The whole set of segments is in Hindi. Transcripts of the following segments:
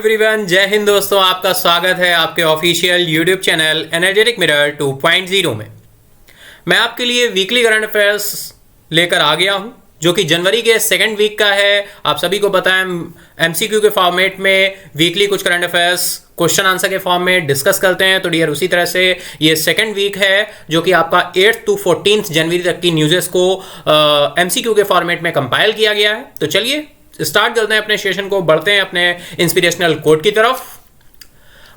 एवरीवन, जय हिंद दोस्तों। आपका स्वागत है आपके official YouTube channel energetic mirror 2.0 में। मैं आपके लिए वीकली करंट अफेयर्स लेकर आ गया हूं, जो कि जनवरी के सेकंड वीक का है। आप सभी को पता है एमसीक्यू के फॉर्मेट में वीकली कुछ करंट अफेयर्स क्वेश्चन आंसर के फॉर्म में डिस्कस करते हैं। तो डियर, उसी तरह से ये सेकंड वीक है जो कि आपका 8th to 14th जनवरी तक की न्यूज़ेस को एमसीक्यू के फॉर्मेट में कंपाइल किया गया है। तो चलिए स्टार्ट करते हैं अपने सेशन को, बढ़ते हैं अपने इंस्पिरेशनल कोट की तरफ।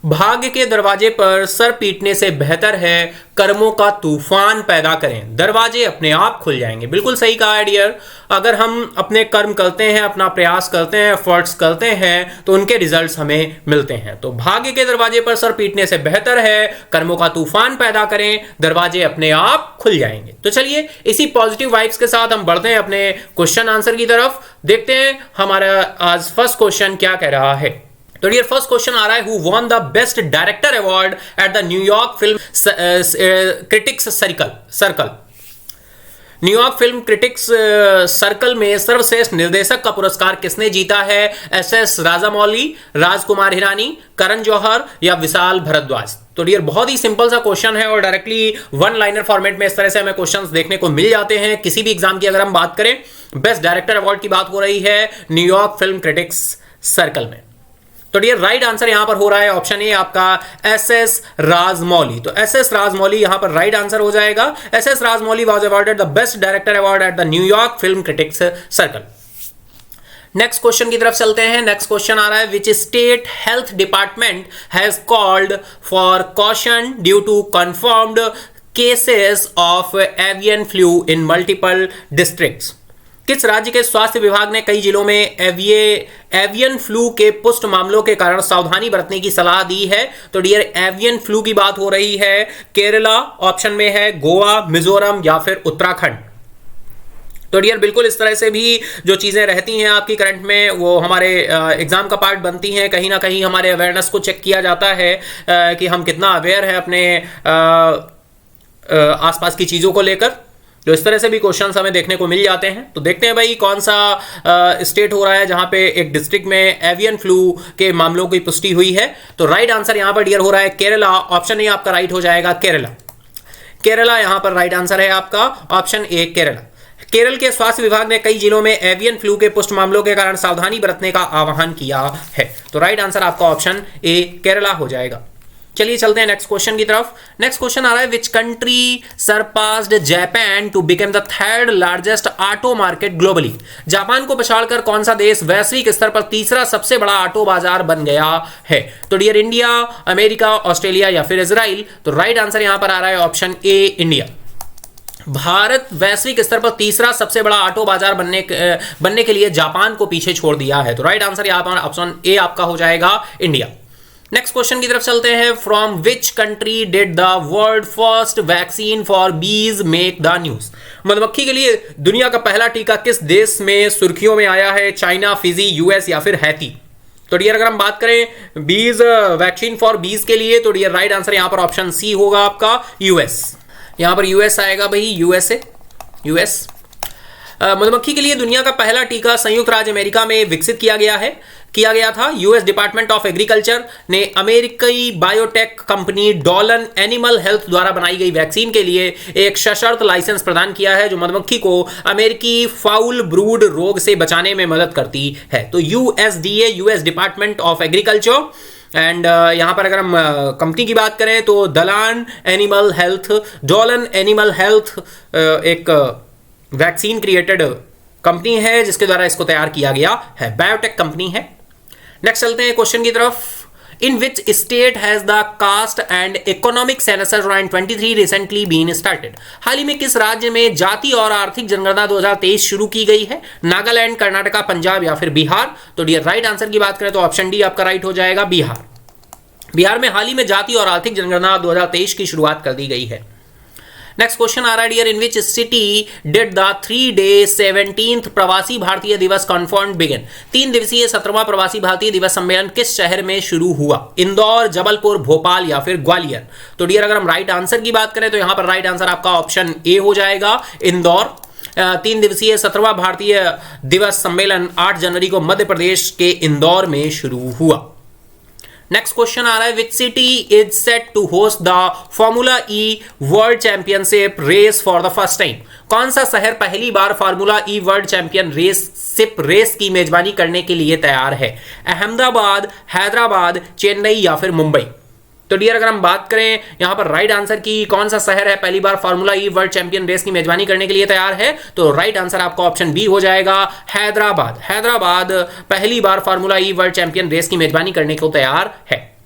भाग्य के दरवाजे पर सर पीटने से बेहतर है कर्मों का तूफान पैदा करें, दरवाजे अपने आप खुल जाएंगे। बिल्कुल सही कहा है डियर। अगर हम अपने कर्म करते हैं, अपना प्रयास करते हैं, एफर्ट्स करते हैं, तो उनके रिजल्ट्स हमें मिलते हैं। तो भाग्य के दरवाजे पर सर पीटने से बेहतर है कर्मों का तूफान पैदा करें, दरवाजे अपने आप खुल जाएंगे। तो चलिए इसी पॉजिटिव वाइब्स के साथ हम बढ़ते हैं अपने क्वेश्चन आंसर की तरफ। देखते हैं हमारा आज फर्स्ट क्वेश्चन क्या कह रहा है। तो डियर, फर्स्ट क्वेश्चन आ रहा है, who won the best director award at the New York film critics circle. New York film critics circle में सर्वश्रेष्ठ निर्देशक का पुरस्कार किसने जीता है? एस राजामौली, राजकुमार हिरानी, करण जौहर या विशाल भारद्वाज। तो डियर, बहुत ही सिंपल सा क्वेश्चन है और डायरेक्टली वन लाइनर फॉर्मेट में इस तरह से हमें क्वेश्चंस देखने को मिल जाते हैं किसी भी एग्जाम की। अगर हम बात करें, बेस्ट डायरेक्टर अवार्ड की बात हो रही है न्यूयॉर्क फिल्म क्रिटिक्स सर्कल में। तो डियर, राइट आंसर यहां पर हो रहा है ऑप्शन ए आपका एस राजमौली। तो एस राजमौली यहां पर राइट आंसर हो जाएगा। S Rajamouli was awarded the best director award at the New York film critics circle. Next question की तरफ चलते हैं। नेक्स्ट क्वेश्चन आ रहा है, which state health department has called for caution due to confirmed cases of avian flu in multiple districts. किस राज्य के स्वास्थ्य विभाग ने कई जिलों में एवियन फ्लू के पुष्ट मामलों के कारण सावधानी बरतने की सलाह दी है? तो डियर, एवियन फ्लू की बात हो रही है केरला ऑप्शन में है, गोवा, मिजोरम या फिर उत्तराखंड। तो डियर, बिल्कुल इस तरह से भी जो चीजें रहती हैं आपकी करंट में, वो हमारे एग्जाम का पार्ट बनती हैं। कहीं ना कहीं हमारे अवेयरनेस को चेक किया जाता है कि हम कितना अवेयर है अपने आसपास की चीजों को लेकर। तो इस तरह से भी क्वेश्चंस हमें देखने को मिल जाते हैं। तो देखते हैं भाई कौन सा स्टेट हो रहा है जहां पे एक डिस्ट्रिक्ट में एवियन फ्लू के मामलों की पुष्टि हुई है। तो राइट आंसर यहां पर डियर हो रहा है केरला। ऑप्शन ए आपका राइट हो जाएगा, केरला। केरला यहां पर राइट आंसर है आपका, ऑप्शन ए केरला। केरल के स्वास्थ्य विभाग ने कई जिलों में एवियन फ्लू के पुष्ट मामलों के कारण सावधानी बरतने का आह्वान किया है। तो राइट आंसर आपका ऑप्शन ए केरला हो जाएगा। चलिए चलते हैं नेक्स्ट क्वेश्चन की तरफ। नेक्स्ट क्वेश्चन आ रहा है, which country surpassed Japan to become the third largest auto market globally. Japan को पछाड़कर कौन सा देश वैश्विक स्तर पर तीसरा सबसे बड़ा ऑटो बाजार बन गया है? तो डियर, इंडिया, अमेरिका, ऑस्ट्रेलिया या फिर इजराइल। तो राइट आंसर यहां पर आ रहा है ऑप्शन ए, इंडिया। भारत वैश्विक स्तर पर तीसरा सबसे बड़ा ऑटो बाजार बनने के लिए जापान को पीछे छोड़ दिया है। तो राइट आंसर यहां पर ऑप्शन ए आपका हो जाएगा, इंडिया। नेक्स्ट क्वेश्चन की तरफ चलते हैं। From which country did the world first vaccine for बीज मेक द न्यूज। मधुमक्खी के लिए दुनिया का पहला टीका किस देश में सुर्खियों में आया है? चाइना, फिजी, यूएस या फिर हैती। तो डियर, अगर हम बात करें बीज वैक्सीन फॉर बीज के लिए, तो डियर राइट आंसर यहां पर ऑप्शन सी होगा आपका, यूएस। यहां पर यूएस आएगा भाई, यूएसए, यूएस। मधुमक्खी के लिए दुनिया का पहला टीका संयुक्त राज्य अमेरिका में विकसित किया गया था। यूएस डिपार्टमेंट ऑफ एग्रीकल्चर ने अमेरिकी बायोटेक कंपनी डॉलन एनिमल हेल्थ द्वारा बनाई गई वैक्सीन के लिए एक सशर्त लाइसेंस प्रदान किया है, जो मधुमक्खी को अमेरिकी फाउल ब्रूड रोग से बचाने में मदद करती है। तो USDA, US department of agriculture. And यहां पर अगर हम कंपनी की बात करें तो डॉलन एनिमल हेल्थ एक वैक्सीन क्रिएटेड कंपनी है जिसके द्वारा इसको तैयार किया गया है, बायोटेक कंपनी है। नेक्स्ट चलते हैं क्वेश्चन की तरफ। In which state has the caste and economic census 2023 recently been started. हाल ही में किस राज्य में जाति और आर्थिक जनगणना 2023 शुरू की गई है? नागालैंड, कर्नाटका, पंजाब या फिर बिहार। तो डियर, राइट आंसर की बात करें तो ऑप्शन डी आपका राइट हो जाएगा, बिहार। बिहार में हाल ही में जाति और आर्थिक जनगणना 2023 की शुरुआत कर दी गई है। नेक्स्ट क्वेश्चन आ रहा है, dear, in which city did the 3-day 17th प्रवासी भारतीय दिवस कॉन्फ्रेंस बिगिन। 3 दिवसीय 17वां प्रवासी भारतीय दिवस सम्मेलन किस शहर में शुरू हुआ? इंदौर, जबलपुर, भोपाल या फिर ग्वालियर। तो डियर, अगर हम राइट आंसर की बात करें तो यहां पर राइट आंसर आपका ऑप्शन ए हो जाएगा, इंदौर। 3 दिवसीय 17वां भारतीय दिवस सम्मेलन 8 जनवरी को मध्य प्रदेश के इंदौर में शुरू हुआ। नेक्स्ट क्वेश्चन आ रहा है, which city is set to host the formula E world championship race for the first time? कौन सा शहर पहली बार formula E world champion race की मेजबानी करने के लिए तैयार है? अहमदाबाद, हैदराबाद, चेन्नई या फिर मुंबई? तो डियर, अगर हम बात करें यहां पर राइट आंसर की, कौन सा शहर है पहली बार formula E world champion race की मेजबानी करने के लिए तैयार है, तो राइट आंसर आपका ऑप्शन बी हो जाएगा, हैदराबाद। हैदराबाद पहली बार formula E world champion race की मेजबानी करने को तैयार है।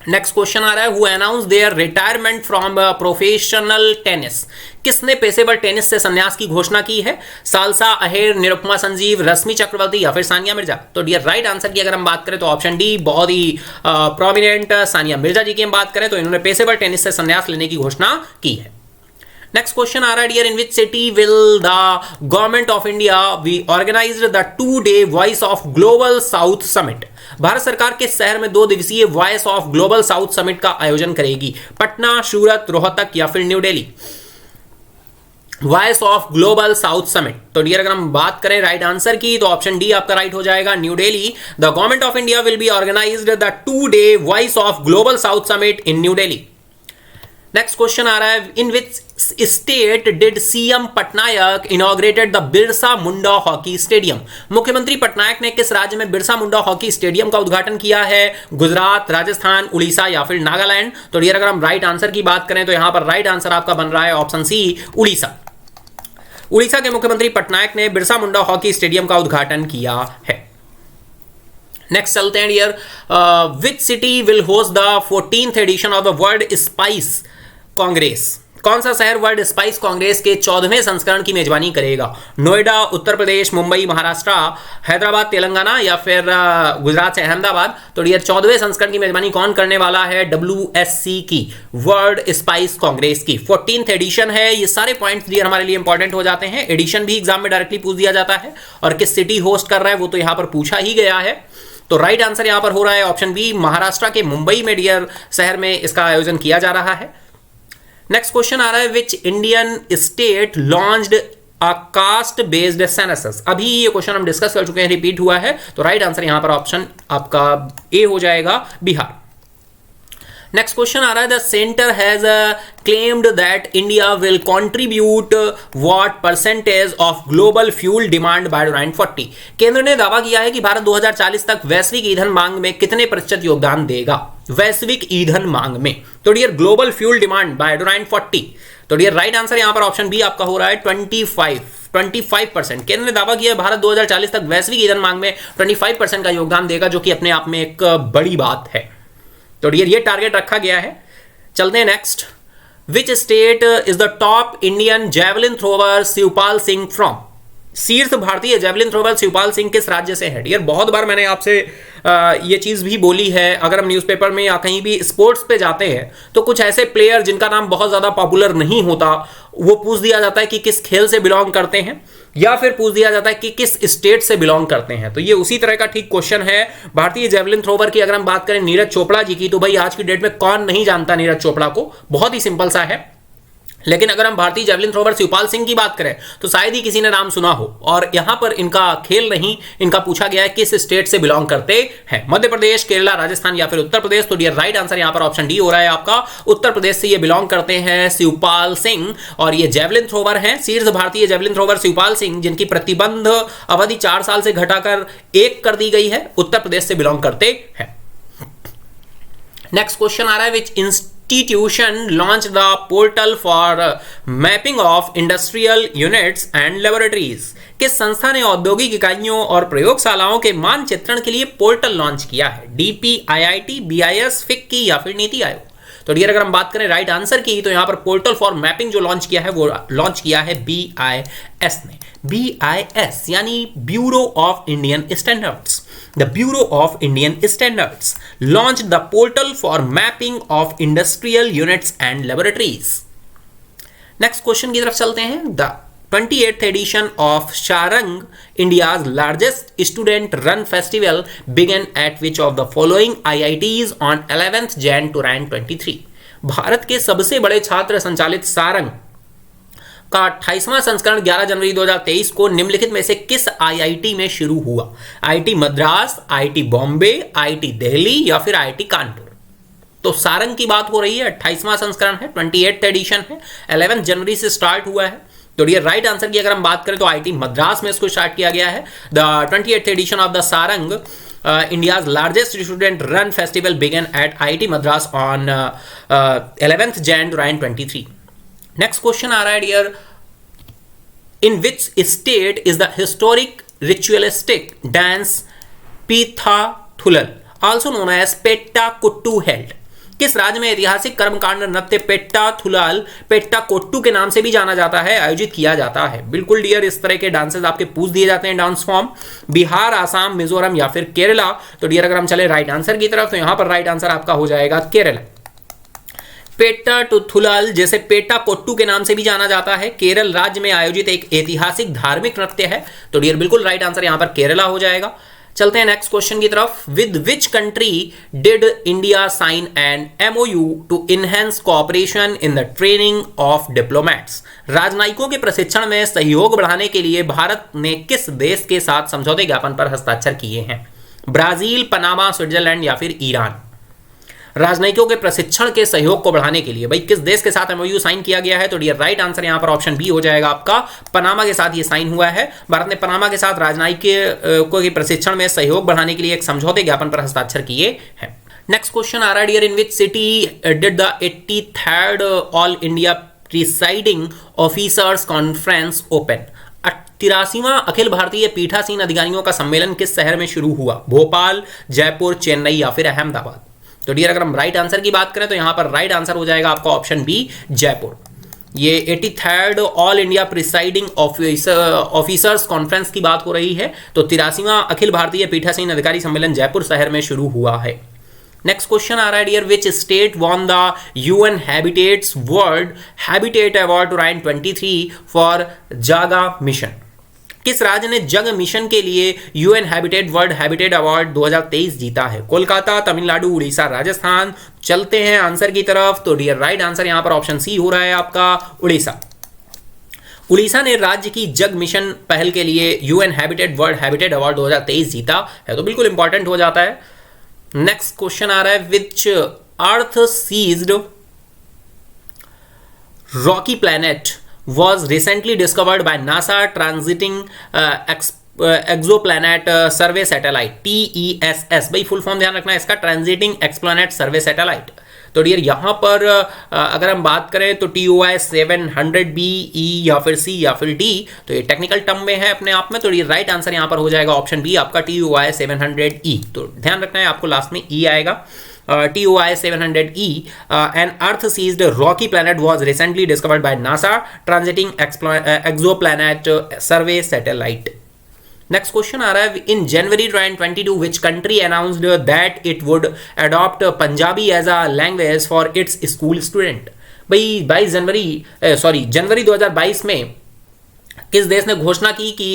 नेक्स्ट क्वेश्चन आ रहा है, who announce their retirement from professional tennis? किसने पेशेवर टेनिस से संन्यास की घोषणा की है? सालसा अहेर, निरुपमा संजीव, रश्मि चक्रवर्ती या फिर सानिया मिर्जा? तो डियर, राइट आंसर की अगर हम बात करें तो ऑप्शन डी, बहुत ही प्रोमिनेंट सानिया मिर्जा जी की हम बात करें तो इन्होंने पेशेवर टेनिस से संन्यास लेने की घोषणा की है। नेक्स्ट क्वेश्चन आ रहा है, dear, in which city will the government of India we organised the 2-day voice of global south summit? Bharat सरकार किस शहर में 2 दिवसीय voice of global south summit का आयोजन करेगी? पटना, सूरत, रोहतक या फिर New Delhi? Voice of global south summit, तो डियर अगर हम बात करें राइट आंसर की तो ऑप्शन डी आपका राइट हो जाएगा, new Delhi. The government of India will be organized the 2-day voice of global south summit in new Delhi. Next question आ रहा है, in which state did CM Patnaik inaugurated the Birsa Munda hockey stadium? मुख्यमंत्री पटनायक ने किस राज्य में बिरसा मुंडा हॉकी स्टेडियम का उद्घाटन किया है? गुजरात, राजस्थान, उड़ीसा या फिर नागालैंड? तो डियर, अगर हम राइट आंसर की बात करें तो यहां पर राइट आंसर आपका बन रहा है ऑप्शन सी, उड़ीसा। उड़ीसा के मुख्यमंत्री पटनायक ने बिरसा मुंडा हॉकी स्टेडियम का उद्घाटन किया है। नेक्स्ट चलते हैं dear, which city will host the 14th edition of the world spice congress? कौन सा शहर वर्ल्ड स्पाइस कांग्रेस के 14वें संस्करण की मेजबानी करेगा? नोएडा, उत्तर प्रदेश, मुंबई, महाराष्ट्र, हैदराबाद, तेलंगाना या फिर गुजरात से अहमदाबाद? तो डियर, 14वें संस्करण की मेजबानी कौन करने वाला है? WSC की, वर्ल्ड स्पाइस कांग्रेस की 14th एडिशन है। ये सारे पॉइंट्स डियर हमारे लिए इंपॉर्टेंट हो जाते हैं। एडिशन भी एग्जाम में डायरेक्टली पूछ दिया जाता है और किस सिटी होस्ट कर रहा है वो तो यहां पर पूछा ही गया है। तो राइट आंसर यहां पर हो रहा है ऑप्शन बी, महाराष्ट्र के मुंबई में डियर शहर में इसका आयोजन किया जा रहा है। नेक्स्ट क्वेश्चन आ रहा है, which Indian state launched a caste based census? अभी ये क्वेश्चन हम डिस्कस कर चुके हैं, रिपीट हुआ है, तो राइट आंसर यहां पर ऑप्शन आपका ए हो जाएगा, बिहार। नेक्स्ट क्वेश्चन आ रहा है, the centre has claimed that India will contribute what percentage of global fuel demand by 2040? केंद्र ने दावा किया है कि भारत 2040 तक वैश्विक ईंधन मांग में कितने प्रतिशत योगदान देगा? वैश्विक ईंधन मांग में, तो dear global fuel demand by 2040, तो डियर राइट आंसर यहां पर ऑप्शन बी आपका हो रहा है 25%। केंद्र ने दावा किया है भारत 2040 तक वैश्विक ईंधन मांग में 25% का योगदान देगा, जो कि अपने आप में एक बड़ी बात है। तो डियर ये टारगेट रखा गया है। चलते हैं next, which state is the top Indian javelin thrower Shivpal Singh from? शीर्ष भारतीय जेवलिन थ्रोवर शिवपाल सिंह किस राज्य से है? डियर बहुत बार मैंने आपसे ये चीज भी बोली है, अगर हम न्यूज़पेपर में या कहीं भी स्पोर्ट्स पे जाते हैं तो कुछ ऐसे प्लेयर जिनका नाम बहुत ज्यादा पॉपुलर नहीं होता वो पूछ दिया जाता है कि किस खेल से बिलोंग करते हैं, या फिर पूछ दिया जाता है कि किस स्टेट से बिलोंग करते हैं। तो ये उसी तरह का ठीक क्वेश्चन है भारतीय जेवलिन थ्रोवर की। अगर हम बात करें नीरज चोपड़ा जी की, तो भाई आज की डेट में कौन नहीं जानता नीरज चोपड़ा को, बहुत ही सिंपल सा है। लेकिन अगर हम भारतीय जेवलिन थ्रोवर शिवपाल सिंह की बात करें तो शायद ही किसी ने नाम सुना हो, और यहां पर इनका खेल नहीं, इनका पूछा गया है किस स्टेट से बिलोंग करते हैं, मध्य प्रदेश, केरला, राजस्थान या फिर उत्तर प्रदेश? तो डियर राइट आंसर यहां पर ऑप्शन डी हो रहा है आपका, उत्तर प्रदेश से ये बिलोंग करते हैं शिवपाल सिंह, और ये जेवलिन थ्रोवर हैं, शीर्ष भारतीय जेवलिन थ्रोवर शिवपाल सिंह, जिनकी प्रतिबंध अवधि 4 साल से घटाकर 1 कर दी गई है, उत्तर प्रदेश से बिलोंग करते हैं। नेक्स्ट क्वेश्चन आ रहा है, विच institution launched the portal for mapping of industrial units and laboratories? किस संस्था ने औद्योगिक इकाइयों और प्रयोगशालाओं के मानचित्रण के लिए पोर्टल लॉन्च किया है? डीपी, आईआईटी, बीआईएस, फिक्की या फिर नीति आयोग? तो डियर अगर हम बात करें राइट आंसर की, तो यहां पर पोर्टल फॉर मैपिंग जो लॉन्च किया है वो लॉन्च किया है बीआईएस ने। बीआईएस यानी bureau of Indian standards. The Bureau of Indian Standards launched the portal for mapping of industrial units and laboratories. Next question की तरफ चलते हैं। The 28th edition of Sharang, India's largest student run festival, began at which of the following IITs on 11th Jan 2023? Bharat के सबसे बड़े छात्र संचालित सारंग का 28वां संस्करण 11 जनवरी 2023 को निम्नलिखित में से किस आईआईटी में शुरू हुआ? IIT Madras, IIT Bombay, IIT Delhi या फिर आईआईटी कानपुर? तो सारंग की बात हो रही है, 28वां संस्करण है, 28th एडिशन है, 11 जनवरी से स्टार्ट हुआ है। तो ये राइट आंसर की अगर हम बात करें तो आईआईटी मद्रास में इसको स्टार्ट किया गया है। The 28th edition of the Saarang India's largest student run festival began at IIT Madras on 11th Jan 2023. Next question आ रहा है dear, in which state is the historic ritualistic dance Pithathulal also known as Petta Kuttu held? किस राज्य में ऐतिहासिक कर्मकांड नृत्य पेट्टाथुलाल पेट्टाकोट्टू के नाम से भी जाना जाता है आयोजित किया जाता है? बिल्कुल डियर, इस तरह के डांसेस आपके पूछ दिए जाते हैं डांस फॉर्म। बिहार, आसाम, मिजोरम या फिर केरला? तो डियर अगर हम चले राइट आंसर की तरफ तो यहां पर राइट आंसर आपका हो जाएगा केरला। पेट्टाथुलाल जैसे पेट्टाकोट्टू के नाम से भी जाना जाता है, केरल राज्य में आयोजित एक ऐतिहासिक धार्मिक नृत्य है। तो डियर बिल्कुल राइट आंसर यहां पर केरला हो जाएगा। चलते हैं नेक्स्ट क्वेश्चन की तरफ। With which country did India sign an MOU to enhance cooperation in the training of diplomats? राजनयिकों के प्रशिक्षण में सहयोग बढ़ाने के लिए भारत ने किस देश के साथ समझौते ज्ञापन पर हस्ताक्षर किए हैं? ब्राजील, पनामा, स्विट्जरलैंड या फिर ईरान? राजनयिकों के प्रशिक्षण के सहयोग को बढ़ाने के लिए भाई किस देश के साथ एमओयू साइन किया गया है? तो डियर राइट आंसर यहां पर ऑप्शन बी हो जाएगा आपका, पनामा के साथ ये साइन हुआ है। भारत ने पनामा के साथ राजनयिकों के प्रशिक्षण में सहयोग बढ़ाने के लिए एक समझौते ज्ञापन पर हस्ताक्षर किए हैं। नेक्स्ट क्वेश्चन आ रहा है dear, in which city did the 83rd all India presiding officers conference open? 83वां अखिल भारतीय पीठासीन अधिकारियों का सम्मेलन किस शहर में शुरू हुआ? भोपाल, जयपुर, चेन्नई या फिर अहमदाबाद? तो डियर अगर हम राइट आंसर की बात करें तो यहां पर राइट आंसर हो जाएगा आपका ऑप्शन बी, जयपुर। ये 83rd all India presiding officers conference की बात हो रही है। तो 83वां अखिल भारतीय पीठासीन अधिकारी सम्मेलन जयपुर शहर में शुरू हुआ है। नेक्स्ट क्वेश्चन आ रहा है dear, which state won the UN habitats world habitat award 2023 for Jaga mission? किस राज्य ने जग मिशन के लिए UN habitat world habitat award 2023 जीता है? कोलकाता, तमिलनाडु, उड़ीसा, राजस्थान? चलते हैं आंसर की तरफ। तो डियर राइट आंसर यहां पर ऑप्शन सी हो रहा है आपका, उड़ीसा। उड़ीसा ने राज्य की जग मिशन पहल के लिए UN habitat world habitat award 2023 जीता है, तो बिल्कुल इंपॉर्टेंट हो जाता है। नेक्स्ट क्वेश्चन आ रहा है, which earth sized rocky planet was recently discovered by NASA transiting exoplanet survey satellite TESS? भाई फुल फॉर्म ध्यान रखना है इसका, ट्रांजिटिंग एक्सप्लैनेट सर्वे सैटेलाइट। तो डियर यहां पर अगर हम बात करें तो TOI 700B, E या फिर C या फिर D, तो ये टेक्निकल टर्म में है अपने आप में। तो ये राइट आंसर यहां पर हो जाएगा ऑप्शन बी आपका, TOI 700E। तो ध्यान रखना है आपको, लास्ट में E आएगा। TOI 700E, an Earth-sized rocky planet was recently discovered by NASA transiting exoplanet survey satellite. Next question आ रहा है, in January 2022 which country announced that it would adopt Punjabi as a language for its school student? भाई जनवरी 2022 में किस देश ने घोषणा की कि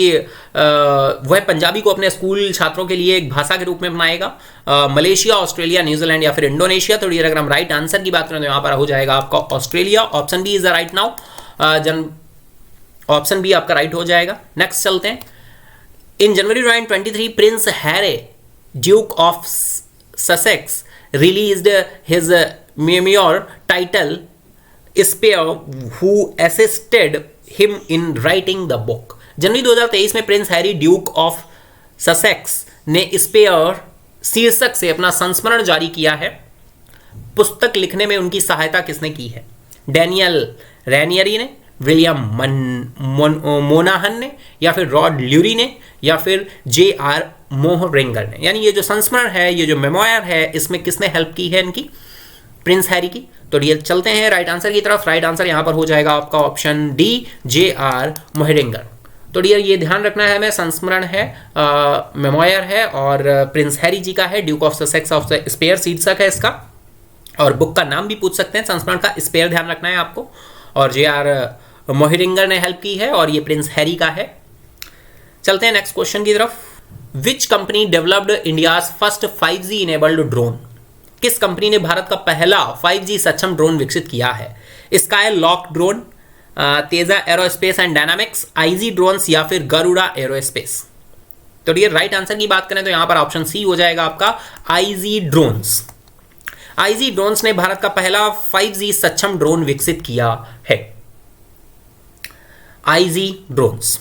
वह पंजाबी को अपने स्कूल छात्रों के लिए एक भाषा के रूप में अपनाएगा? मलेशिया, ऑस्ट्रेलिया, न्यूजीलैंड या फिर इंडोनेशिया? तो अगर हम राइट आंसर की बात करें तो यहां पर हो जाएगा आपका Australia. Option B is the right now, option B आपका राइट हो जाएगा। नेक्स्ट चलते हैं। In January 2023 Prince Harry Duke of Sussex released his memoir titled Spare who assisted him in writing the book? जनवरी 2023 में Prince Harry Duke of Sussex ने स्पेयर शीर्षक से अपना संस्मरण जारी किया है। पुस्तक लिखने में उनकी सहायता किसने की है? डैनियल रैनियरी ने, विलियम मोनाहन ने, या फिर रॉड ल्यूरी ने, या फिर JR मोहरिंगर ने? यानी ये जो संस्मरण है, ये जो मेमोयर है, इसमें किसने हेल्प की है इनकी? प्रिंस हैरी की। तो डियर चलते हैं राइट आंसर की तरफ। राइट आंसर यहां पर हो जाएगा आपका ऑप्शन डी, JR मोहरिंगर। तो डियर ये ध्यान रखना है हमें, संस्मरण है, मेमोयर है और प्रिंस हैरी जी का है। Duke of Sussex of the Spare शीर्षक है इसका, और बुक का नाम भी पूछ सकते हैं। संस्मरण का स्पेयर ध्यान रखना है आपको, और JR मोहरिंगर ने हेल्प की है, और ये प्रिंस हैरी का है। चलते हैं नेक्स्ट क्वेश्चन की तरफ। Which company developed India's first 5G enabled drone? किस कंपनी ने भारत का पहला 5G सक्षम ड्रोन विकसित किया है? Sky lock drone, Teja aerospace and dynamics, IG drones या फिर गरुड़ा एरोस्पेस। तो डियर राइट आंसर की बात करें तो यहां पर ऑप्शन सी हो जाएगा आपका आईजी ड्रोन्स। आईजी ड्रोन्स ने भारत का पहला 5G सक्षम ड्रोन विकसित किया है। IG drones.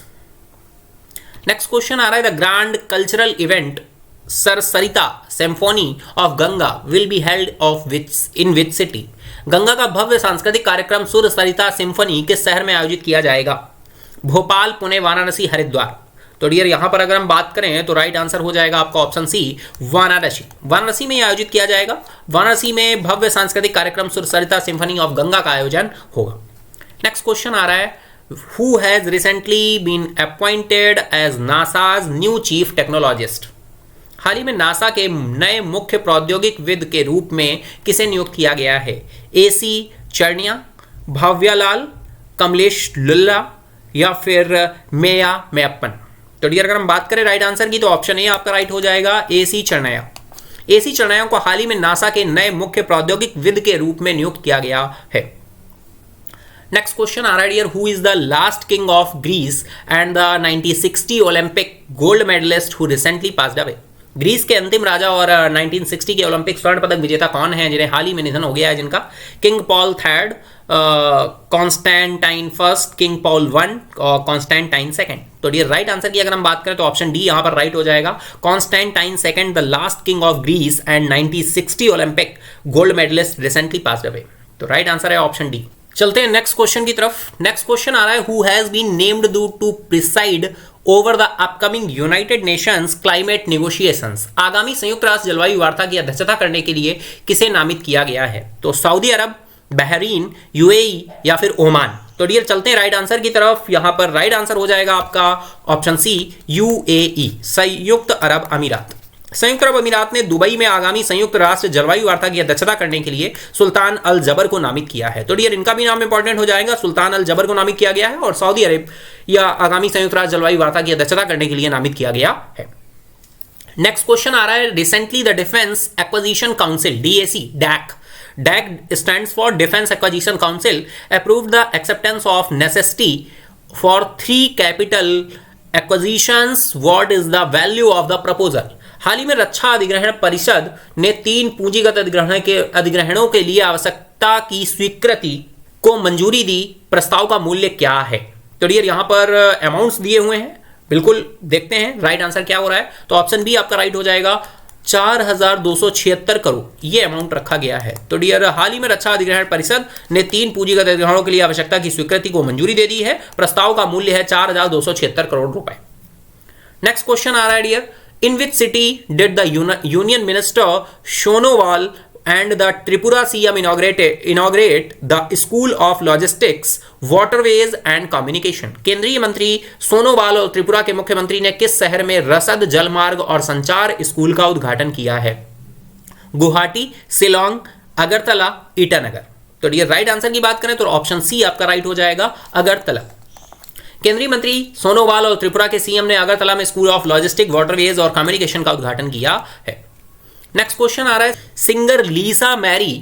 नेक्स्ट क्वेश्चन आ रहा है, the grand cultural event sir Sarita symphony of Ganga will be held in which city. Ganga का भव्य सांस्कृतिक कार्यक्रम सुर सरिता सिम्फनी किस शहर में आयोजित किया जाएगा? भोपाल, पुणे, वाराणसी, हरिद्वार। तो डियर यहां पर अगर हम बात करें तो राइट आंसर हो जाएगा आपका ऑप्शन सी वाराणसी। वाराणसी में आयोजित किया जाएगा। वाराणसी में भव्य सांस्कृतिक कार्यक्रम सुर सरिता सिम्फनी ऑफ गंगा का आयोजन होगा। नेक्स्ट क्वेश्चन आ रहा है, who has recently been appointed as NASA's new chief technologist. हाल ही में नासा के नए मुख्य प्रौद्योगिकविद के रूप में किसे नियुक्त किया गया है? AC चरनिया, भाव्यालाल, कमलेश लुल्ला या फिर मेया मैप्पन। तो डियर अगर हम बात करें राइट आंसर की तो ऑप्शन ए आपका राइट हो जाएगा, AC चरनया। AC चरनया को हाल ही में नासा के नए मुख्य प्रौद्योगिकविद के रूप में नियुक्त किया गया है। नेक्स्ट क्वेश्चन आ रहा है, dear who is the last king of Greece and the 1960 Olympic gold medallist who recently passed away. Greece के अंतिम राजा और 1960 के ओलंपिक स्वर्ण पदक विजेता कौन है जिन्हें हाल ही में निधन हो गया है जिनका? King Paul III, Constantine first, king Paul I और कॉन्स्टेंटाइन सेकंड। तो डियर राइट आंसर की अगर हम बात करें तो ऑप्शन डी यहां पर राइट हो जाएगा, Constantine second the last king of Greece and 1960 Olympic gold medallist recently passed away. तो राइट आंसर है ऑप्शन डी। चलते हैं नेक्स्ट क्वेश्चन की तरफ। नेक्स्ट क्वेश्चन आ रहा है, who has been named to preside over the upcoming United Nations climate negotiations. आगामी संयुक्त राष्ट्र जलवायु वार्ता की अध्यक्षता करने के लिए किसे नामित किया गया है? तो सऊदी अरब, बहरीन, UAE या फिर ओमान। तो डियर चलते हैं राइट आंसर की तरफ। यहां पर राइट आंसर हो जाएगा आपका ऑप्शन सी UAE, संयुक्त अरब अमीरात। संयुक्त अरब अमीरात ने दुबई में आगामी संयुक्त राष्ट्र जलवायु वार्ता की अध्यक्षता करने के लिए सुल्तान अल जबर को नामित किया है। तो डियर इनका भी नाम इंपॉर्टेंट हो जाएगा, सुल्तान अल जबर को नामित किया गया है और सऊदी अरब या आगामी संयुक्त राष्ट्र जलवायु वार्ता की अध्यक्षता करने के लिए नामित किया गया है। नेक्स्ट क्वेश्चन आ रहा है, recently the defence acquisition council DAC stands for Defense Acquisition Council approved the acceptance of necessity for 3 capital acquisitions. What is the value of the proposal? हाल ही में रक्षा अधिग्रहण परिषद ने 3 पूंजीगत अधिग्रहणों के लिए आवश्यकता की स्वीकृति को मंजूरी दी। प्रस्ताव का मूल्य क्या है? तो डियर यहां पर अमाउंट्स दिए हुए हैं, बिल्कुल देखते हैं राइट आंसर क्या हो रहा है। तो ऑप्शन बी आपका राइट हो जाएगा, 4276 करोड़ ये अमाउंट रखा गया है। तो डियर हाल ही में रक्षा अधिग्रहण परिषद ने 3 पूंजीगत अधिग्रहणों के लिए आवश्यकता की स्वीकृति को मंजूरी दे दी है। प्रस्ताव का मूल्य है 4276 करोड़ रुपए। नेक्स्ट क्वेश्चन आ रहा है, dear in which city did the union minister Sonowal and the Tripura CM inaugurate the School of Logistics, Waterways and Communication। केंद्रीय मंत्री सोनोवाल और त्रिपुरा के मुख्यमंत्री ने किस शहर में रसद, जलमार्ग और संचार स्कूल का उद्घाटन किया है? गुवाहाटी, शिलोंग, अगरतला, ईटानगर। तो डियर राइट आंसर की बात करें तो ऑप्शन सी आपका राइट हो जाएगा, अगरतला। केंद्रीय मंत्री सोनोवाल और त्रिपुरा के सीएम ने अगरतला में स्कूल ऑफ लॉजिस्टिक, वाटरवेज और कम्युनिकेशन का उद्घाटन किया है। नेक्स्ट क्वेश्चन आ रहा है, singer Lisa Marie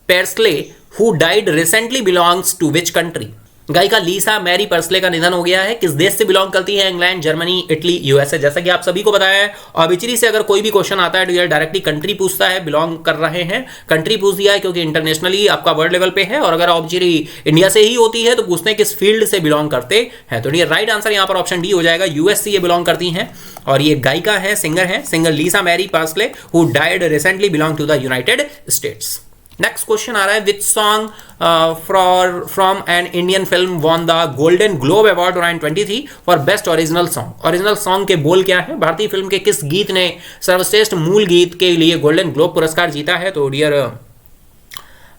Presley who died recently belongs to which country. गायिका लीसा मैरी पर्सले का निधन हो गया है, किस देश से बिलोंग करती है? England, Germany, Italy, USA। जैसा कि आप सभी को बताया है, ऑबिचरी से अगर कोई भी क्वेश्चन आता है तो ये डायरेक्टली कंट्री पूछता है, बिलोंग कर रहे हैं कंट्री पूछ दिया है क्योंकि इंटरनेशनली आपका वर्ल्ड लेवल पे है। और अगर ऑबिचरी इंडिया से ही होती है तो पूछते हैं किस फील्ड से बिलोंग करते हैं। तो ये राइट आंसर यहाँ पर ऑप्शन डी हो जाएगा, US से ये बिलोंग करती हैं और ये गायिका है, singer Lisa Marie Presley who died recently belong to the United States. Next question आ रहा है, which song from an Indian film won the golden globe award 2023 for best original song. Original song के बोल क्या है? भारतीय फिल्म के किस गीत ने सर्वश्रेष्ठ मूल गीत के लिए गोल्डन ग्लोब पुरस्कार जीता है? तो डियर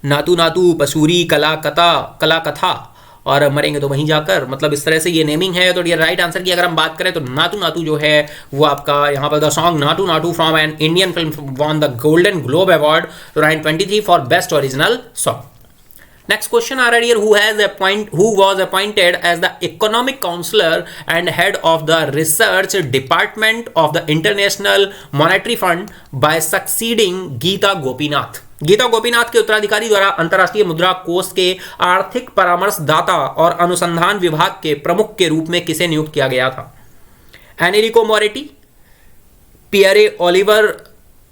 नातू नातू पसूरी कला कथा और मरेंगे तो वहीं जाकर, मतलब इस तरह से ये नेमिंग है। तो डियर राइट आंसर की अगर हम बात करें तो नातू नातू जो है वो आपका यहाँ पर the song Naatu Naatu from an Indian film won the golden globe award 2023 for best original song. Next question आ रहा है, who was appointed as the economic counsellor and head of the research department of the international monetary fund by succeeding Gita Gopinath. Gita Gopinath के उत्तराधिकारी द्वारा अंतर्राष्ट्रीय मुद्रा कोष के आर्थिक परामर्शदाता और अनुसंधान विभाग के प्रमुख के रूप में किसे नियुक्त किया गया था? Enrico Moretti, Pierre Olivier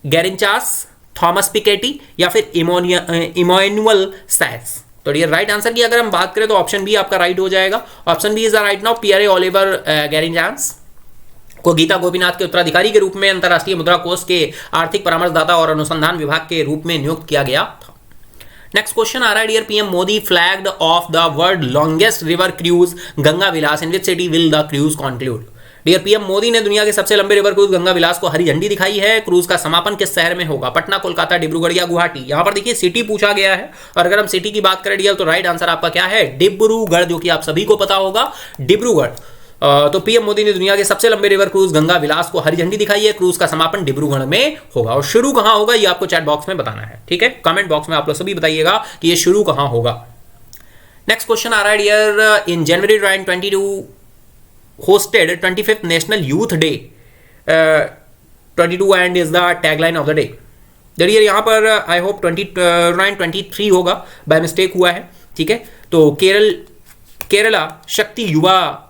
Gourinchas, Thomas Piketty या फिर इमैनुअल सैक्स? तो डियर राइट आंसर की अगर हम बात करें तो ऑप्शन बी आपका राइट हो जाएगा। Option B is the right now, Pierre Olivier Gourinchas को गीता गोपीनाथ के उत्तराधिकारी के रूप में अंतर्राष्ट्रीय मुद्रा कोष के आर्थिक परामर्शदाता और अनुसंधान विभाग के रूप में नियुक्त किया गया था। नेक्स्ट क्वेश्चन आ रहा है, dear PM Modi flagged off the world longest river cruise Ganga Vilas, in which city will the cruise conclude? Dear PM Modi ने दुनिया के सबसे लंबे रिवर क्रूज गंगा विलास को हरी झंडी दिखाई है। क्रूज का समापन किस शहर में होगा? पटना, कोलकाता, डिब्रूगढ़ या गुवाहाटी? यहां पर देखिए सिटी पूछा गया है, और अगर हम सिटी की बात करें डियर तो राइट आंसर आपका क्या है? डिब्रूगढ़, जो कि आप सभी को पता होगा, डिब्रूगढ़। तो पीएम मोदी ने दुनिया के सबसे लंबे रिवर क्रूज गंगा विलास को हरी झंडी दिखाई है। क्रूज का समापन डिब्रूगढ़ में होगा, और शुरू कहां होगा ये आपको चैट बॉक्स में बताना है, ठीक है? कमेंट बॉक्स में आप लोग सभी बताइएगा कि ये शुरू कहां होगा। नेक्स्ट क्वेश्चन आ रहा है, dear in January 2022 hosted 25th National Youth Day 22 and is the tagline of the day? देखिए यहाँ पर आई होप 23 होगा, बाय मिस्टेक हुआ है, ठीक है? तो केरला शक्ति युवा,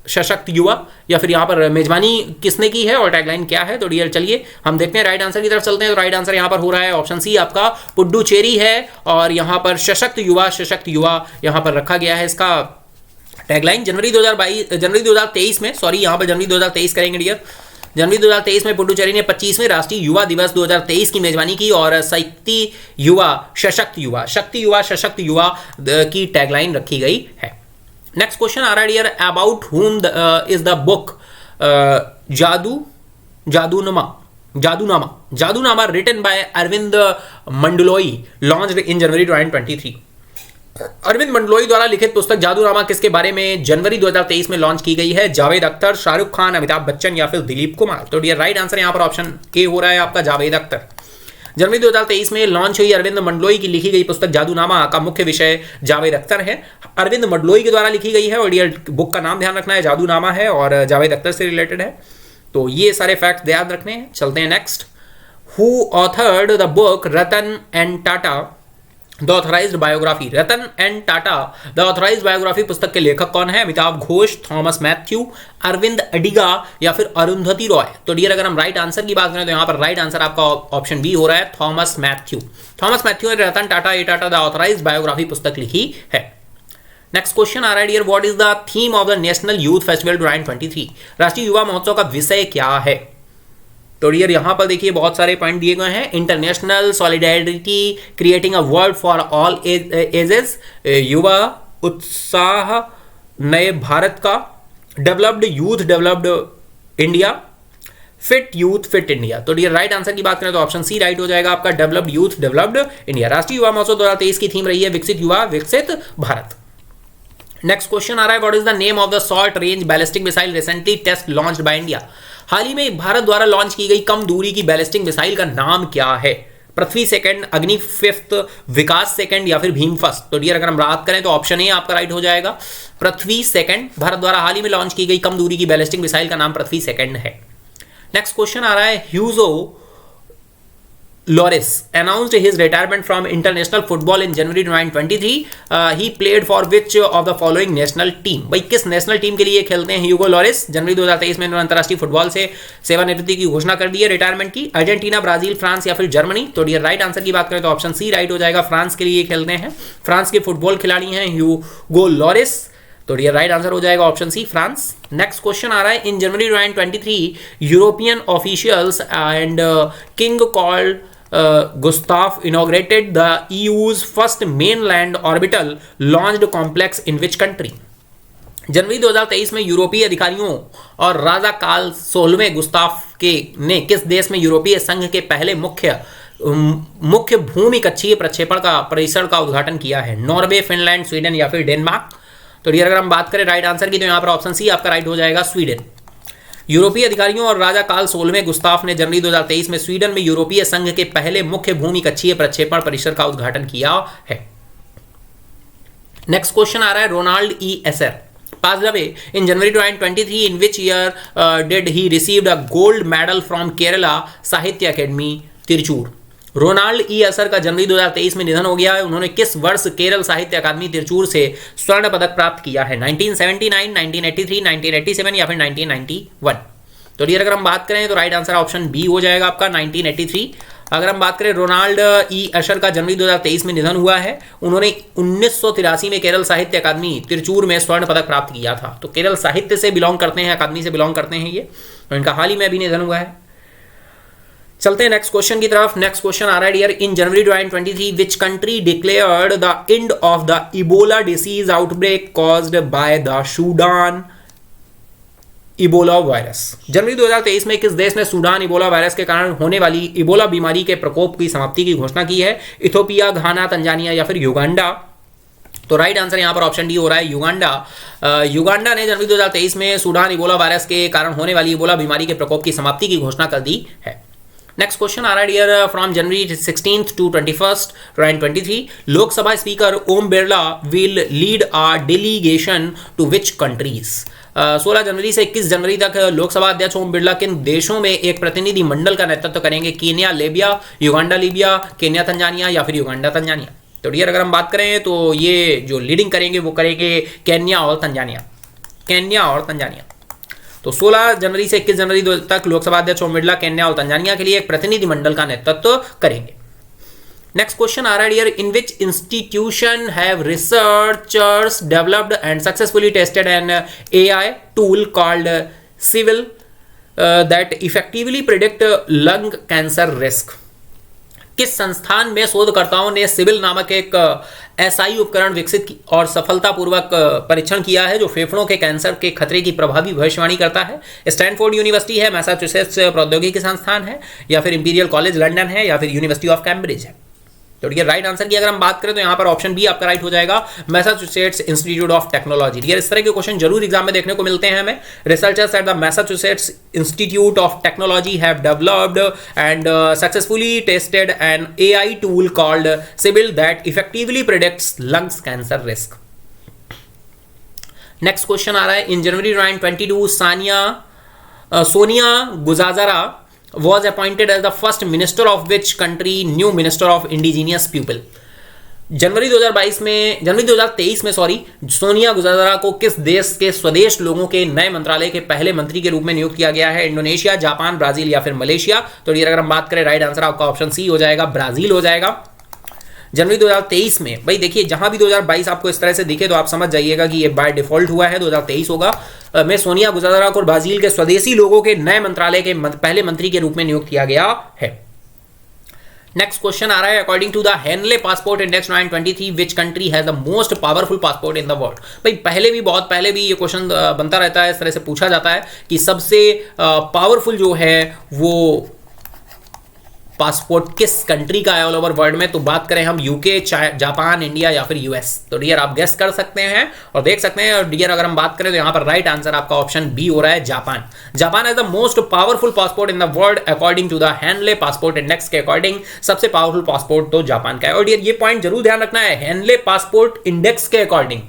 सशक्त युवा, या फिर यहाँ पर मेजबानी किसने की है और टैगलाइन क्या है? तो डियर चलिए हम देखते हैं, राइट आंसर की तरफ चलते हैं। तो राइट आंसर यहाँ पर हो रहा है ऑप्शन सी आपका, पुडुचेरी है, और यहाँ पर सशक्त युवा यहाँ पर रखा गया है इसका टैगलाइन। जनवरी 2023 में, सॉरी यहाँ पर जनवरी 2023 करेंगे डियर, जनवरी 2023 में पुडुचेरी ने 25वें राष्ट्रीय युवा दिवस 2023 की मेजबानी की, और शक्ति युवा सशक्त युवा की टैगलाइन रखी गई है। नेक्स्ट क्वेश्चन आ रहा है dear, about whom is the book Jadunama written by Arvind Mandloi launched in January 2023? Arvind Mandloi द्वारा लिखित पुस्तक जादूनामा किसके बारे में जनवरी 2023 में लॉन्च की गई है? जावेद अख्तर, शाहरुख खान, अमिताभ बच्चन या फिर दिलीप कुमार? तो डियर राइट आंसर यहां पर ऑप्शन ए हो रहा है आपका, जावेद अख्तर। जनवरी 2023 में लॉन्च हुई अरविंद मंडलोई की लिखी गई पुस्तक जादूनामा का मुख्य विषय जावेद अख्तर है। अरविंद मंडलोई के द्वारा लिखी गई है, और डियर बुक का नाम ध्यान रखना है, जादूनामा है और जावेद अख्तर से रिलेटेड है। तो ये सारे फैक्ट ध्यान रखने हैं। चलते हैं next. Who authored the book Ratan and Tata the authorised biography? Ratan and Tata the authorised biography पुस्तक के लेखक कौन है? अमिताभ घोष, थॉमस मैथ्यू, अरविंद अडिगा या फिर अरुंधति रॉय? तो डियर अगर हम राइट आंसर की बात करें तो यहाँ पर राइट आंसर आपका ऑप्शन बी हो रहा है, थॉमस मैथ्यू। थॉमस मैथ्यू ने Ratan Tata a Tata the authorised biography पुस्तक लिखी है। नेक्स्ट क्वेश्चन आ रहा है dear, what is the theme of the national youth festival 2023? राष्ट्रीय युवा महोत्सव का विषय क्या है? तो डियर यहाँ पर देखिए बहुत सारे पॉइंट दिए गए हैं। International solidarity, creating a world for all ages, युवा उत्साह, नए भारत का, developed youth developed India, fit youth fit India? तो डियर राइट आंसर की बात करें तो ऑप्शन सी राइट हो जाएगा आपका, डेवलप्ड यूथ डेवलप्ड इंडिया। राष्ट्रीय युवा महोत्सव 2023 की थीम रही है विकसित युवा विकसित भारत। नेक्स्ट क्वेश्चन आ रहा है, what is the name of the short range ballistic missile recently test launched by India? हाल ही में भारत द्वारा लॉन्च की गई कम दूरी की बैलिस्टिक मिसाइल का नाम क्या है? पृथ्वी सेकंड, अग्नि फिफ्थ, विकास सेकंड या फिर भीम फर्स्ट? तो डियर अगर हम बात करें तो ऑप्शन ए आपका राइट हो जाएगा, पृथ्वी सेकंड। भारत द्वारा हाल ही में लॉन्च की गई कम दूरी की बैलिस्टिक मिसाइल का नाम पृथ्वी सेकंड है। नेक्स्ट क्वेश्चन आ रहा है, ह्यूगो Lloris announced his retirement from international football in January 2023. He played for which of the following national team? भाई किस नेशनल टीम के लिए खेलते हैं ह्यूगो लॉरिस? जनवरी 2023 में उन्होंने अंतर्राष्ट्रीय फुटबॉल से सेवानिवृत्ति की घोषणा कर दी है, रिटायरमेंट की। अर्जेंटीना, ब्राजील, फ्रांस या फिर जर्मनी? तो डियर राइट आंसर की बात करें तो ऑप्शन सी राइट हो जाएगा, फ्रांस के लिए खेलते हैं। फ्रांस के फुटबॉल खिलाड़ी हैं ह्यूगो लॉरिस। तो डियर राइट आंसर हो जाएगा option C, France. Next question आ रहा है, in January 2023 European officials and king called Gustav inaugurated the EU's first mainland orbital launched complex in which country? जनवरी 2023 में यूरोपीय अधिकारियों और राजा कार्ल 16वें गुस्ताफ ने किस देश में यूरोपीय संघ के पहले मुख्य भूमि कक्षीय प्रक्षेपण का परिसर का उद्घाटन किया है? नॉर्वे, फिनलैंड, स्वीडन या फिर डेनमार्क? तो डियर अगर हम बात करें राइट आंसर की तो यहाँ पर ऑप्शन सी आपका राइट हो जाएगा, स्वीडन। यूरोपीय अधिकारियों और राजा कार्ल 16वें गुस्ताफ ने जनवरी 2023 में स्वीडन में यूरोपीय संघ के पहले मुख्य भूमि कक्षीय प्रक्षेपण परिसर का उद्घाटन किया है। नेक्स्ट क्वेश्चन आ रहा है, Ronald E Asher passed away in January 2023. In which year did he received a gold medal from Kerala Sahitya Academy, Tirchur? Ronald E Asher का जनवरी 2023 में निधन हो गया है। उन्होंने किस वर्ष केरल साहित्य अकादमी तिरचूर से स्वर्ण पदक प्राप्त किया है? 1979, 1983, 1987 या फिर 1991? तो डियर अगर हम बात करें तो राइट आंसर ऑप्शन बी हो जाएगा आपका 1983। अगर हम बात करें रोनाल्ड ई अशर का जनवरी 2023 में निधन हुआ है। उन्होंने 1983 में केरल साहित्य अकादमी तिरचूर में स्वर्ण पदक प्राप्त किया था। तो केरल साहित्य से बिलोंग करते हैं, अकादमी से बिलोंग करते हैं ये, तो इनका हाल ही में अभी निधन हुआ है। चलते हैं नेक्स्ट क्वेश्चन की तरफ। नेक्स्ट क्वेश्चन आ रहा है dear, in January 2023 which country declared the end of the Ebola disease outbreak caused by the Sudan Ebola virus? जनवरी 2023 में किस देश ने सूडान इबोला वायरस के कारण होने वाली इबोला बीमारी के प्रकोप की समाप्ति की घोषणा की है? इथोपिया, घाना, तंजानिया या फिर युगांडा? तो राइट आंसर यहां पर ऑप्शन डी हो रहा है, युगांडा। युगांडा ने जनवरी 2023 में सूडान इबोला वायरस के कारण होने वाली इबोला बीमारी के प्रकोप की समाप्ति की घोषणा कर दी है। नेक्स्ट क्वेश्चन आ रहा है dear, from January 16 to 21 2023 Lok Sabha speaker Om Birla will lead a delegation to which countries? 16 जनवरी से 21 जनवरी तक लोकसभा अध्यक्ष ओम बिरला किन देशों में एक प्रतिनिधि मंडल का नेतृत्व करेंगे? Kenya, Libya, Uganda Libya, Kenya Tanzania या फिर युगांडा तंजानिया? तो डियर अगर हम बात करें तो ये जो लीडिंग करेंगे वो करेंगे केन्या और तंजानिया, केन्या और तंजानिया। तो 16 जनवरी से 21 जनवरी तक लोकसभा अध्यक्ष ओम बिरला केन्या और तंजानिया के लिए एक प्रतिनिधि मंडल का नेतृत्व करेंगे। नेक्स्ट क्वेश्चन आ रहा है dear, in which institution have researchers developed and successfully tested an AI tool called Sybil that effectively predict lung cancer risk? किस संस्थान में शोधकर्ताओं ने सिविल नामक एक एसआई उपकरण विकसित और सफलतापूर्वक परीक्षण किया है जो फेफड़ों के कैंसर के खतरे की प्रभावी भविष्यवाणी करता है? स्टैनफोर्ड यूनिवर्सिटी है, मैसाचुसेट्स प्रौद्योगिकी संस्थान है या फिर इंपीरियल कॉलेज लंदन है या फिर यूनिवर्सिटी ऑफ कैम्ब्रिज है? तो डियर राइट आंसर की अगर हम बात करें तो यहां पर ऑप्शन बी आपका राइट हो जाएगा, Massachusetts institute of technology. Dear इस तरह के क्वेश्चन जरूर एग्जाम में देखने को मिलते हैं हमें। Researchers at the Massachusetts institute of Technology have developed and successfully tested an AI tool called Sybil that effectively predicts lungs cancer risk. Next question आ रहा है, इन जनवरी 2022 सोनिया गुजारा was appointed as the first minister of which country new minister of indigenous people? जनवरी 2023 में सोनिया गुजारा को किस देश के स्वदेश लोगों के नए मंत्रालय के पहले मंत्री के रूप में नियुक्त किया गया है? इंडोनेशिया, जापान, ब्राजील या फिर मलेशिया? तो अगर हम बात करें राइट आंसर आपका ऑप्शन सी हो जाएगा, ब्राजील हो जाएगा। जनवरी 2023 में भाई देखिए जहां भी 2022 आपको इस तरह से दिखे तो आप समझ जाइएगा कि ये बाय डिफॉल्ट हुआ है, 2023 होगा। में सोनिया गुजारा को ब्राजील के स्वदेशी लोगों के नए मंत्रालय के पहले मंत्री के रूप में नियुक्त किया गया है। नेक्स्ट क्वेश्चन आ रहा है, according to the Henley passport index 2023 which country has the most powerful passport in the world? भाई बहुत पहले भी ये क्वेश्चन बनता रहता है, इस तरह से पूछा जाता है कि सबसे पावरफुल जो है वो पासपोर्ट किस कंट्री का है ऑल ओवर वर्ल्ड में? तो बात करें हम यूके, जापान, इंडिया या फिर यूएस? तो डियर आप गेस कर सकते हैं और देख सकते हैं। और डियर अगर हम बात करें तो यहां पर राइट आंसर आपका ऑप्शन बी हो रहा है, Japan. Japan is the most powerful passport in the world according to the Henley passport index के अकॉर्डिंग सबसे पावरफुल पासपोर्ट तो जापान का है। और डियर ये पॉइंट जरूर ध्यान रखना है, हेनले पासपोर्ट इंडेक्स के अकॉर्डिंग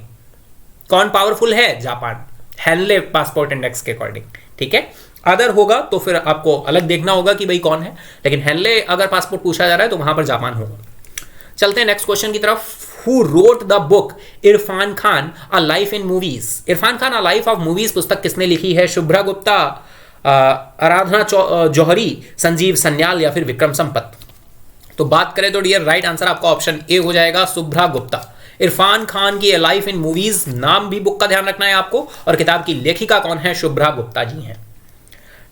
कौन पावरफुल है? जापान, हेनले पासपोर्ट इंडेक्स के अकॉर्डिंग। ठीक है, अदर होगा तो फिर आपको अलग देखना होगा कि भाई कौन है, लेकिन हेनले अगर पासपोर्ट पूछा जा रहा है तो वहां पर जापान होगा। चलते हैं नेक्स्ट क्वेश्चन की तरफ। Who wrote the book Irfan Khan a life in movies? Irfan Khan a life of movies पुस्तक किसने लिखी है? शुभ्रा गुप्ता, आराधना जौहरी, संजीव सन्याल या फिर विक्रम संपत? तो बात करें तो डियर राइट आंसर आपका ऑप्शन ए हो जाएगा, शुभ्रा गुप्ता। इरफान खान की लाइफ इन मूवीज नाम भी बुक का ध्यान रखना है आपको, और किताब की लेखिका कौन है? शुभ्रा गुप्ता जी हैं।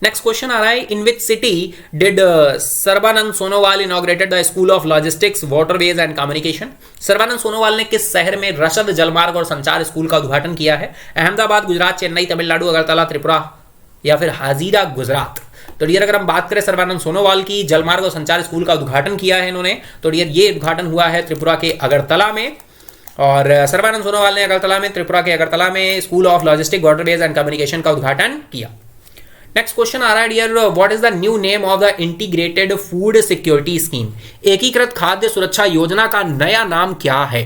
नेक्स्ट क्वेश्चन आ रहा है, in which city did Sarbananda Sonowal inaugurated the school of logistics, waterways and communication? Sarbananda Sonowal ने किस शहर में रसद जलमार्ग और संचार स्कूल का उद्घाटन किया है? अहमदाबाद, गुजरात, चेन्नई, तमिलनाडु, अगरतला, त्रिपुरा या फिर हाजीरा, गुजरात? तो डियर अगर हम बात करें सर्बानंद सोनोवाल की, जलमार्ग और संचार स्कूल का उद्घाटन किया है इन्होंने, तो डियर ये उद्घाटन हुआ है त्रिपुरा के अगरतला में। और सर्बानंद सोनोवाल ने अगरतला में, त्रिपुरा के अगरतला में school of logistic, waterways and communication का उद्घाटन किया। नेक्स्ट क्वेश्चन आ रहा है dear, what is the new name of the integrated food security scheme? एकीकृत खाद्य सुरक्षा योजना का नया नाम क्या है?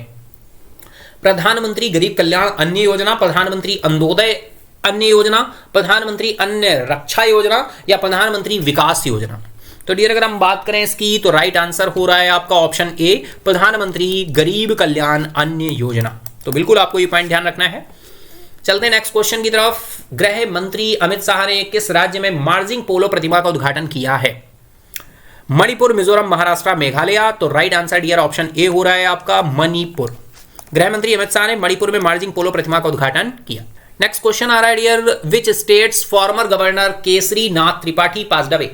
प्रधानमंत्री गरीब कल्याण अन्न योजना, प्रधानमंत्री अंत्योदय अन्न योजना, प्रधानमंत्री अन्न रक्षा योजना या प्रधानमंत्री विकास योजना? तो डियर अगर हम बात करें इसकी तो राइट आंसर हो रहा है आपका ऑप्शन ए, प्रधानमंत्री गरीब कल्याण अन्न योजना। तो बिल्कुल आपको ये पॉइंट ध्यान रखना है। चलते हैं नेक्स्ट क्वेश्चन की तरफ। गृह मंत्री अमित शाह ने किस राज्य में मार्जिंग पोलो प्रतिमा का उद्घाटन किया है? मणिपुर, मिजोरम, महाराष्ट्र, मेघालय। तो right answer dear option A हो रहा है आपका मणिपुर। गृह मंत्री अमित शाह ने मणिपुर में मार्जिंग पोलो प्रतिमा का उद्घाटन किया। नेक्स्ट क्वेश्चन आ रहा है dear, which states former governor Keshari Nath Tripathi passed away?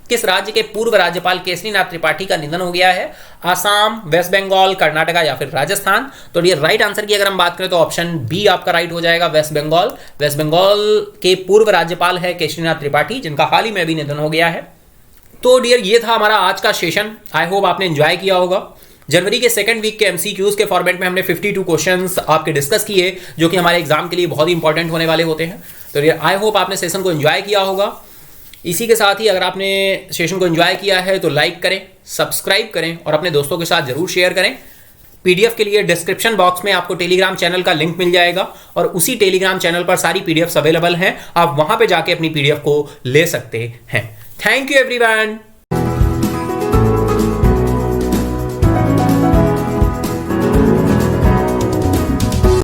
किस राज्य के पूर्व राज्यपाल केसरी नाथ त्रिपाठी का निधन हो गया है? आसाम, वेस्ट बंगाल, कर्नाटका या फिर राजस्थान? तो डियर राइट आंसर की अगर हम बात करें तो ऑप्शन बी आपका राइट हो जाएगा, वेस्ट बंगाल। वेस्ट बंगाल के पूर्व राज्यपाल है केसरी नाथ त्रिपाठी, जिनका हाल ही में अभी निधन हो गया है। तो डियर ये था हमारा आज का सेशन। आई होप आपने एंजॉय किया होगा। जनवरी के सेकंड वीक के एमसीक्यूज के फॉर्मेट में हमने 52 क्वेश्चंस आपके डिस्कस किए, जो कि हमारे एग्जाम के लिए बहुत ही इंपॉर्टेंट होने वाले होते हैं। तो डियर आई होप आपने सेशन को एंजॉय किया होगा। इसी के साथ ही अगर आपने सेशन को एंजॉय किया है तो लाइक करें, सब्सक्राइब करें और अपने दोस्तों के साथ जरूर शेयर करें। पीडीएफ के लिए डिस्क्रिप्शन बॉक्स में आपको टेलीग्राम चैनल का लिंक मिल जाएगा और उसी टेलीग्राम चैनल पर सारी पीडीएफ्स अवेलेबल हैं। आप वहां पे जाके अपनी पीडीएफ को ले सकते हैं। Thank you everyone.